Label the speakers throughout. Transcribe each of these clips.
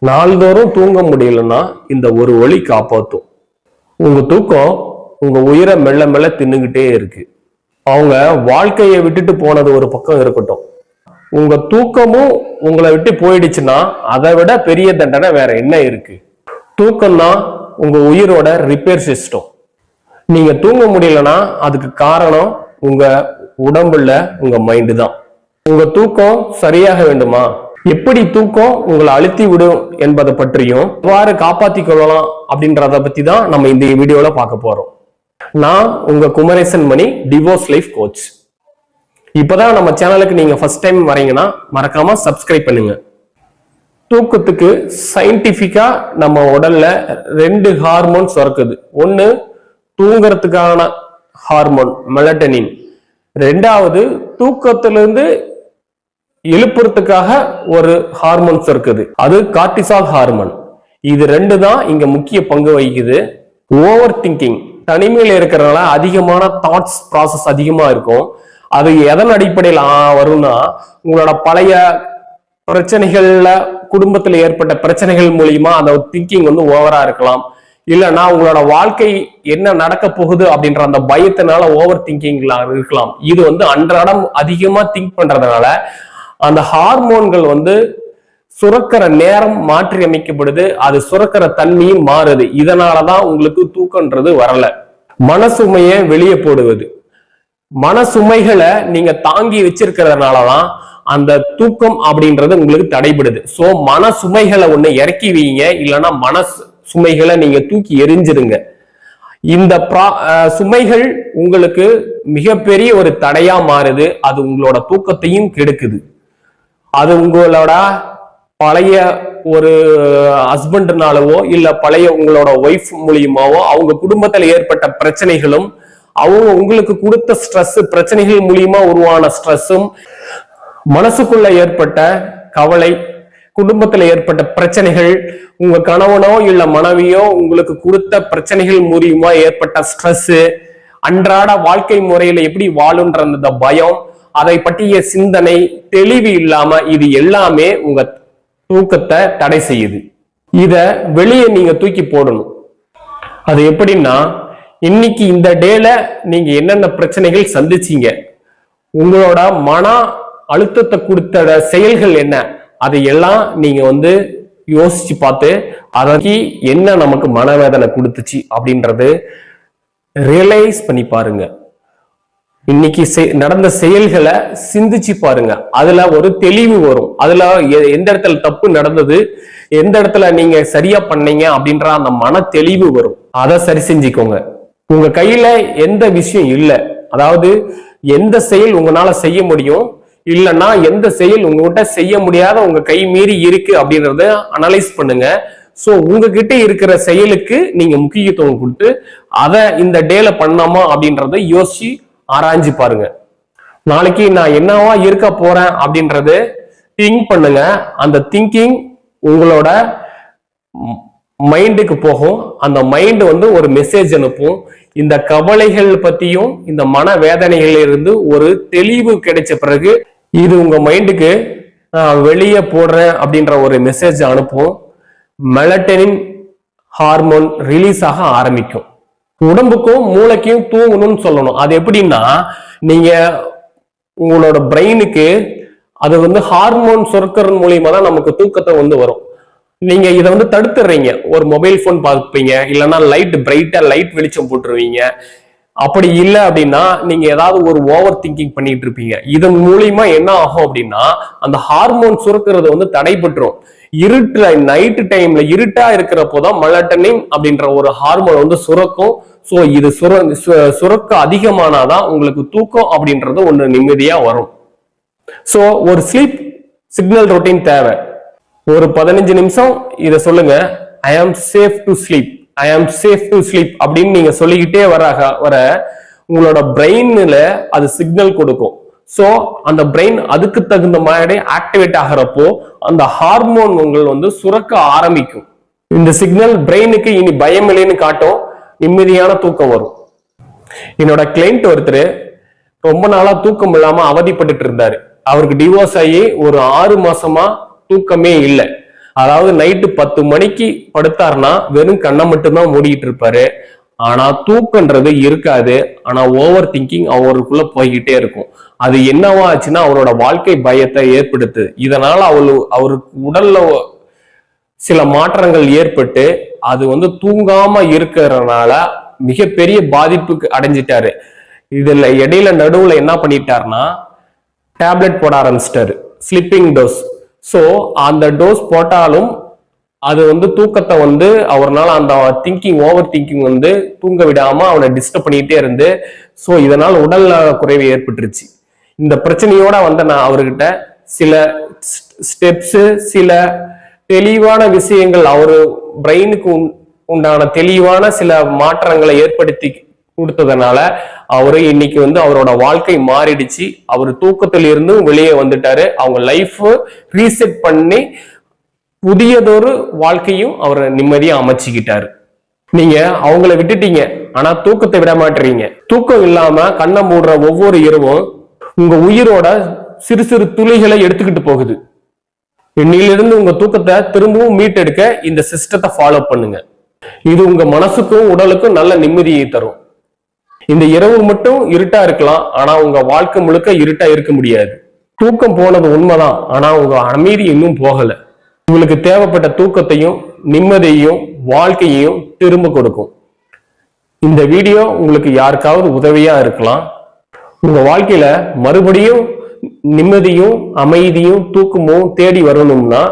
Speaker 1: நாள்தோறும் தூங்க முடியலன்னா இந்த ஒரு ஒளி காப்பாத்தும். உங்க தூக்கம் உங்க உயிரை மெல்ல மெல்ல தின்னுகிட்டே இருக்கு. அவங்க வாழ்க்கையை விட்டுட்டு போனது ஒரு பக்கம் இருக்கட்டும், உங்க தூக்கமும் உங்களை விட்டு போயிடுச்சுன்னா அதை விட பெரிய தண்டனை வேற என்ன இருக்கு? தூக்கம் தான் உங்க உயிரோட ரிப்பேர் சிஸ்டம். நீங்க தூங்க முடியலன்னா அதுக்கு காரணம் உங்க உடம்புல உங்க மைண்டு தான். உங்க தூக்கம் சரியாக வேண்டுமா? எப்படி தூக்கம் உங்களை அழுத்தி விடும் என்பதை பற்றியும் எவ்வாறு காப்பாத்தி கொள்ளலாம் அப்படின்றத பத்தி தான் நம்ம இந்த வீடியோல பார்க்க போறோம். நான் உங்க குமரேசன் மணி, டிவோர்ஸ் லைஃப் கோச். இப்பதான் நம்ம சேனலுக்கு நீங்க ஃபர்ஸ்ட் டைம் வரீங்கன்னா மறக்காம சப்ஸ்கிரைப் பண்ணுங்க. தூக்கத்துக்கு சயின்டிபிக்கா நம்ம உடல்ல 2 ஹார்மோன்ஸ் சுரக்குது. ஒன்னு தூங்குறதுக்கான ஹார்மோன் மெலட்டனின், 2வது தூக்கத்திலிருந்து எழுப்புறதுக்காக ஒரு ஹார்மோன்ஸ் இருக்குது, அது கார்டிசால் ஹார்மோன். இது 2 தான் இங்க முக்கிய பங்கு வகிக்குது. ஓவர் திங்கிங், தனிமையில இருக்கிறதுனால அதிகமான தாட்ஸ் ப்ராசஸ் அதிகமா இருக்கும். அது எதன் அடிப்படையில் வரும்னா, உங்களோட பழைய பிரச்சனைகள்ல குடும்பத்துல ஏற்பட்ட பிரச்சனைகள் மூலியமா அந்த திங்கிங் வந்து ஓவரா இருக்கலாம். இல்லைன்னா உங்களோட வாழ்க்கை என்ன நடக்க போகுது அப்படின்ற அந்த பயத்தினால ஓவர் திங்கிங்ல இருக்கலாம். இது வந்து அன்றாடம் அதிகமா திங்க் பண்றதுனால அந்த ஹார்மோன்கள் வந்து சுரக்கிற நேரம் மாற்றி அமைக்கப்படுது, அது சுரக்கிற தன்மையும் மாறுது. இதனாலதான் உங்களுக்கு தூக்கம்ன்றது வரல. மனசுமையை வெளியே போடுவது, மனசுமைகளை நீங்க தாங்கி வச்சிருக்கிறதுனாலதான் அந்த தூக்கம் அப்படின்றது உங்களுக்கு தடைபடுது. சோ மனசுமைகளை ஒண்ணு இறக்கி வைங்க, இல்லைன்னா சுமைகளை நீங்க தூக்கி எரிஞ்சிருங்க. இந்த சுமைகள் உங்களுக்கு மிகப்பெரிய ஒரு தடையா மாறுது. அது உங்களோட தூக்கத்தையும் கெடுக்குது. அது உங்களோட பழைய ஒரு ஹஸ்பண்ட்னாலவோ இல்ல பழைய உங்களோட ஒய்ஃப் மூலியமாவோ அவங்க குடும்பத்துல ஏற்பட்ட பிரச்சனைகளும், அவங்க உங்களுக்கு கொடுத்த ஸ்ட்ரெஸ், பிரச்சனைகள் மூலியமா உருவான ஸ்ட்ரெஸ்ஸும், மனசுக்குள்ள ஏற்பட்ட கவலை, குடும்பத்துல ஏற்பட்ட பிரச்சனைகள், உங்க கணவனோ இல்ல மனைவியோ உங்களுக்கு கொடுத்த பிரச்சனைகள் மூலியமா ஏற்பட்ட ஸ்ட்ரெஸ், அன்றாட வாழ்க்கை முறையில எப்படி வாழுன்ற அந்த பயம், அதை பற்றிய சிந்தனை, தெளிவு இல்லாம இது எல்லாமே உங்க தூக்கத்தை தடை செய்யுது. இத வெளியே நீங்க தூக்கி போடணும். அது எப்படின்னா, இன்னைக்கு இந்த டேல நீங்க என்னென்ன பிரச்சனைகள் சந்திச்சீங்க, உங்களோட மன அழுத்தத்தை கொடுத்த செயல்கள் என்ன, அதையெல்லாம் நீங்க வந்து யோசிச்சு பார்த்து அதற்கு என்ன நமக்கு மனவேதனை கொடுத்துச்சு அப்படின்றது ரியலைஸ் பண்ணி பாருங்க. இன்னைக்கு நடந்த செயல்களை சிந்திச்சு பாருங்க. அதுல ஒரு தெளிவு வரும். அதுல எந்த இடத்துல தப்பு நடந்தது, எந்த இடத்துல நீங்க சரியா பண்ணீங்க அப்படின்ற அந்த மன தெளிவு வரும். அதை சரி செஞ்சுக்கோங்க. உங்க கையில எந்த விஷயம் இல்லை, அதாவது எந்த செயல் உங்களால செய்ய முடியும், இல்லைன்னா எந்த செயல் உங்ககிட்ட செய்ய முடியாத உங்க கை மீறி இருக்கு அப்படின்றத அனலைஸ் பண்ணுங்க. சோ உங்ககிட்ட இருக்கிற செயலுக்கு நீங்க முக்கியத்துவம் கொடுத்து அதை இந்த டேல பண்ணாமா அப்படின்றத யோசிச்சு ஆராய்ஞ்சு பாருங்க. நாளைக்கு நான் என்னவா இருக்க போறேன் அப்படின்றது திங்க் பண்ணுங்க. அந்த திங்கிங் உங்களோட மைண்டுக்கு போகும். அந்த மைண்ட் வந்து ஒரு மெசேஜ் அனுப்பும். இந்த கவலைகள் பத்தியும் இந்த மன வேதனைகள் இருந்து ஒரு தெளிவு கிடைச்ச பிறகு இது உங்க மைண்டுக்கு வெளியே போடுறேன் அப்படின்ற ஒரு மெசேஜ் அனுப்பும். மெலட்டனின் ஹார்மோன் ரிலீஸ் ஆக ஆரம்பிக்கும். உடம்புக்கும் மூளைக்கும் தூங்கணும்னு சொல்லணும். அது எப்படின்னா, நீங்க உங்களோட பிரெயினுக்கு அது வந்து ஹார்மோன் சுரக்கிறது மூலியமா தான் நமக்கு தூக்கத்தை வந்து வரும். நீங்க இதை வந்து தடுத்துடுறீங்க. ஒரு மொபைல் போன் பார்ப்பீங்க, இல்லைன்னா லைட் பிரைட்டா லைட் வெளிச்சம் போட்டுருவீங்க. அப்படி இல்லை அப்படின்னா நீங்க ஏதாவது ஒரு ஓவர் திங்கிங் பண்ணிட்டு இருப்பீங்க. இதன் மூலியமா என்ன ஆகும் அப்படின்னா, அந்த ஹார்மோன் சுரக்கிறது வந்து தடைபட்டுரும். இருட்டுல நைட்டு டைம்ல இருட்டா இருக்கிறப்போதான் மெலட்டனின் அப்படின்ற ஒரு ஹார்மோன் வந்து சுரக்கும். சோ இது சுரக்க அதிகமானாதான் உங்களுக்கு தூக்கம் அப்படின்றது ஒண்ணு நிம்மதியா வரும். சோ ஒரு ஸ்லீப் சிக்னல் ரொட்டீன் தேவை. ஒரு 15 நிமிஷம் இதை சொல்லுங்க, ஐ ஆம் சேஃப் டு ஸ்லீப், ஐ ஆம் சேஃப் டு ஸ்லீப் அப்படின்னு நீங்க சொல்லிக்கிட்டே வர உங்களோட பிரெயின்ல அது சிக்னல் கொடுக்கும். சோ அந்த பிரெயின் அதுக்கு தகுந்த மாதிரி ஆக்டிவேட் ஆகிறப்போ அந்த ஹார்மோன்கள் வந்து சுரக்க ஆரம்பிக்கும். இந்த சிக்னல் பிரெயினுக்கு இனி பயம் இல்லைன்னு காட்டும், நிம்மதியான தூக்கம் வரும். என்னோட கிளைண்ட் ஒருத்தர் ரொம்ப நாளா தூக்கம் இல்லாம அவதிப்பட்டு இருந்தாரு. அவருக்கு டிவோர்ஸ் ஆகி ஒரு 6 மாசமா தூக்கமே இல்லை. அதாவது நைட்டு 10 மணிக்கு படுத்தாருன்னா வெறும் கண்ணை மட்டும்தான் மூடிட்டு இருப்பாரு. ஆனா தூக்கன்றது இருக்காது. ஆனா ஓவர் திங்கிங் அவருக்குள்ள போய்கிட்டே இருக்கும். அது என்னவா ஆச்சுன்னா அவரோட வாழ்க்கை பயத்தை ஏற்படுத்து. இதனால அவருக்கு உடல்ல சில மாற்றங்கள் ஏற்பட்டு அது தூங்காம இருக்கிறதுனால மிகப்பெரிய பாதிப்புக்கு அடைஞ்சிட்டாரு. இதுல இடையில நடுவுல என்ன பண்ணிட்டாருன்னா டேப்லெட் போட ஆரம்பிச்சிட்டாரு, ஸ்லீப்பிங் டோஸ். சோ அந்த டோஸ் போட்டாலும் அது தூக்கத்தை அவர்னால அந்த ஓவர் திங்கிங் தூங்க விடாம அவனை டிஸ்டர்ப் பண்ணிட்டே இருந்து சோ இதனால உடல் குறைவு ஏற்பட்டுருச்சு. இந்த பிரச்சனையோட நான் அவர்கிட்ட சில ஸ்டெப்ஸ், சில தெளிவான விஷயங்கள், அவரு பிரெயினுக்கு உண்டான தெளிவான சில மாற்றங்களை ஏற்படுத்தி கொடுத்ததுனால அவரு இன்னைக்கு அவரோட வாழ்க்கை மாறிடுச்சு. அவர் தூக்கத்திலிருந்து வெளியே வந்துட்டாரு. அவங்க லைஃப் ரீசெட் பண்ணி புதியதொரு வாழ்க்கையும் அவர் நிம்மதியா அமைச்சுக்கிட்டாரு. நீங்க அவங்கள விட்டுட்டீங்க, ஆனா தூக்கத்தை விட மாட்டீங்க. தூக்கம் இல்லாம கண்ணை மூடுற ஒவ்வொரு இரவும் உங்க உயிரோட சிறு சிறு துளிகளை எடுத்துக்கிட்டு போகுது. இன்னிலிருந்து உங்க தூக்கத்தை திரும்பவும் மீட்டெடுக்க இந்த சிஸ்டத்தை ஃபாலோ பண்ணுங்க. இது உங்க மனசுக்கும் உடலுக்கும் நல்ல நிம்மதியை தரும். இந்த இரவு மட்டும் இருட்டா இருக்கலாம், ஆனா உங்க வாழ்க்கை முழுக்க இருட்டா இருக்க முடியாது. தூக்கம் போனது உண்மைதான், ஆனா உங்க அமைதி இன்னும் போகல. உங்களுக்கு தேவைப்பட்ட தூக்கத்தையும் நிம்மதியையும் வாழ்க்கையையும் திரும்ப கொடுக்கும். இந்த வீடியோ உங்களுக்கு யாருக்காவது உதவியா இருக்கலாம். உங்க வாழ்க்கையில மறுபடியும் நிம்மதியும் அமைதியும் தூக்கமும் தேடி வரணும்னா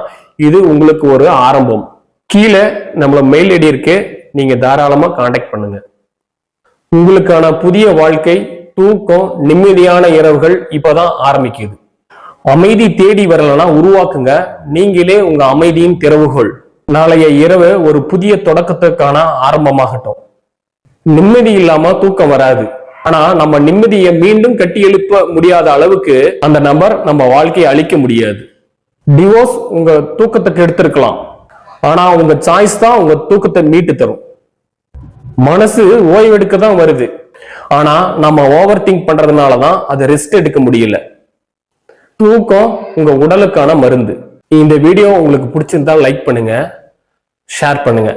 Speaker 1: இது உங்களுக்கு ஒரு ஆரம்பம். கீழே நம்மள மெயில் ஐடி இருக்கு, நீங்க தாராளமா கான்டாக்ட் பண்ணுங்க. உங்களுக்கான புதிய வாழ்க்கை, தூக்கம், நிம்மதியான இரவுகள் இப்பதான் ஆரம்பிக்குது. அமைதி தேடி வரலன்னா உருவாக்குங்க. நீங்களே உங்க அமைதியின் திறவுகோல். நாளைய இரவு ஒரு புதிய தொடக்கத்துக்கான ஆரம்பமாகட்டும். நிம்மதி இல்லாம தூக்கம் வராது. ஆனா நம்ம நிம்மதியை மீண்டும் கட்டி எழுப்ப முடியாத அளவுக்கு அந்த நபர் நம்ம வாழ்க்கையை அழிக்க முடியாது. டிவோர்ஸ் உங்க தூக்கத்துக்கு எடுத்திருக்கலாம், ஆனா உங்க சாய்ஸ் தான் உங்க தூக்கத்தை மீட்டு தரும். மனசு ஓய்வெடுக்க தான் வருது, ஆனா நம்ம ஓவர் திங்க் பண்றதுனாலதான் அது ரெஸ்ட் எடுக்க முடியல. தூக்கம் உங்க உடலுக்கான மருந்து. இந்த வீடியோ உங்களுக்கு பிடிச்சிருந்தா லைக் பண்ணுங்க, ஷேர் பண்ணுங்க.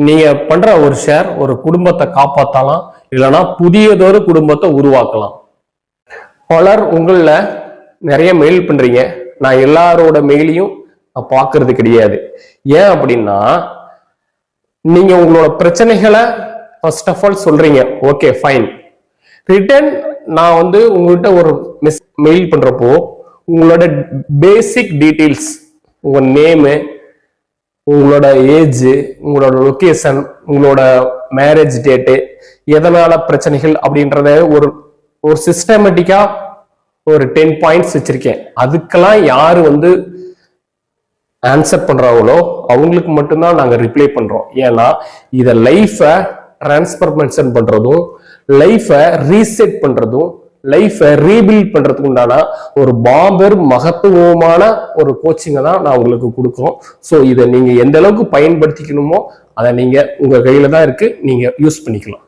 Speaker 1: நீங்க பண்ற ஒரு ஷேர் ஒரு குடும்பத்தை காப்பாத்தலாம், இல்லைன்னா புதியதொரு குடும்பத்தை உருவாக்கலாம். பலர் உங்கள நிறைய மெயில் பண்றீங்க. நான் எல்லாரோட மெயிலையும் நான் பார்க்கறது கிடையாது. ஏன் அப்படின்னா நீங்க உங்களோட பிரச்சனைகளை ஃபர்ஸ்ட் ஆஃப் ஆல் சொல்றீங்க, ஓகே ஃபைன். ரிட்டர்ன் நான் உங்ககிட்ட ஒரு மெயில் பண்றப்போ உங்களோட பேசிக் டீட்டெயில்ஸ், உங்க நேமு, உங்களோட ஏஜ், உங்களோட லொகேஷன், உங்களோட மேரேஜ் டேட்டு, எதனால பிரச்சனைகள் அப்படின்றத ஒரு சிஸ்டமேட்டிக்கா ஒரு 10 பாயிண்ட்ஸ் வச்சிருக்கேன். அதுக்கெல்லாம் யாரு ஆன்சர் பண்றாங்களோ அவங்களுக்கு மட்டும்தான் நாங்க ரிப்ளை பண்றோம். ஏன்னா இத லைஃபை டிரான்ஸ்பர்மேஷன் பண்றதும், லைஃபை ரீசெட் பண்றதும், லைஃபை ரீபில்ட் பண்றதுக்கு உண்டான ஒரு மகத்துவமான ஒரு கோச்சிங்கை தான் நான் உங்களுக்கு கொடுக்குறோம். ஸோ இதை நீங்க எந்த அளவுக்கு பயன்படுத்திக்கணுமோ அதை நீங்க உங்க கையில தான் இருக்கு, நீங்க யூஸ் பண்ணிக்கலாம்.